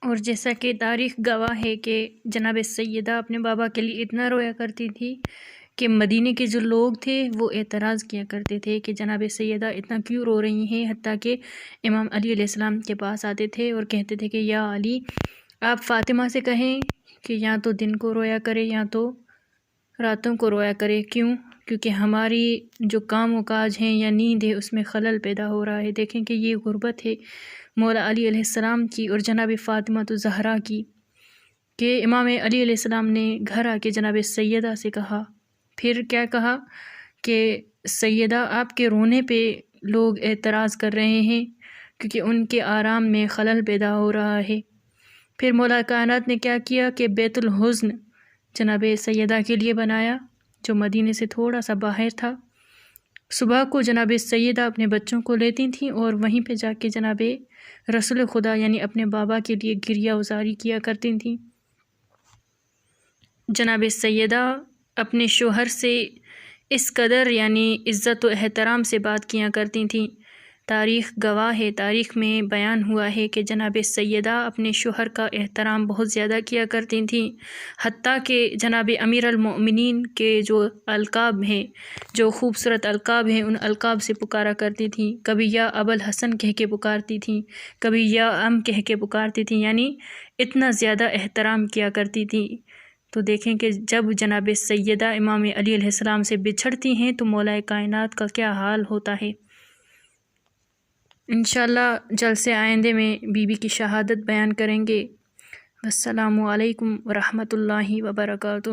اور جیسا کہ تاریخ گواہ ہے کہ جناب سیدہ اپنے بابا کے لیے اتنا رویا کرتی تھی کہ مدینے کے جو لوگ تھے وہ اعتراض کیا کرتے تھے کہ جناب سیدہ اتنا کیوں رو رہی ہیں، حتیٰ کہ امام علی علیہ السلام کے پاس آتے تھے اور کہتے تھے کہ یا علی، آپ فاطمہ سے کہیں کہ یا تو دن کو رویا کرے یا تو راتوں کو رویا کرے۔ کیوں؟ کیونکہ ہماری جو کام و کاج ہیں یا نیند ہے اس میں خلل پیدا ہو رہا ہے۔ دیکھیں کہ یہ غربت ہے مولا علی علیہ السلام کی اور جناب فاطمہ الزہرا کی، کہ امام علی علیہ السلام نے گھر آ کے جناب سیدہ سے کہا، پھر کیا کہا کہ سیدہ آپ کے رونے پہ لوگ اعتراض کر رہے ہیں کیونکہ ان کے آرام میں خلل پیدا ہو رہا ہے۔ پھر مولا کائنات نے کیا کیا کہ بیت الحزن جناب سیدہ کے لیے بنایا، جو مدینے سے تھوڑا سا باہر تھا۔ صبح کو جناب سیدہ اپنے بچوں کو لیتی تھیں اور وہیں پہ جا کے جناب رسول خدا یعنی اپنے بابا کے لیے گریہ وزاری کیا کرتی تھیں۔ جناب سیدہ اپنے شوہر سے اس قدر یعنی عزت و احترام سے بات کیا کرتی تھیں۔ تاریخ گواہ ہے، تاریخ میں بیان ہوا ہے کہ جناب سیدہ اپنے شوہر کا احترام بہت زیادہ کیا کرتی تھیں، حتیٰ کہ جناب امیر المؤمنین کے جو القاب ہیں، جو خوبصورت القاب ہیں، ان القاب سے پکارا کرتی تھیں۔ کبھی یا ابو الحسن کہہ کے پکارتی تھیں، کبھی یا کہہ کے پکارتی تھیں، یعنی اتنا زیادہ احترام کیا کرتی تھیں۔ تو دیکھیں کہ جب جناب سیدہ امام علی علیہ السلام سے بچھڑتی ہیں تو مولا کائنات کا کیا حال ہوتا ہے۔ انشاءاللہ جلسے آئندے میں بی بی کی شہادت بیان کریں گے۔ السلام علیکم ورحمۃ اللہ وبرکاتہ۔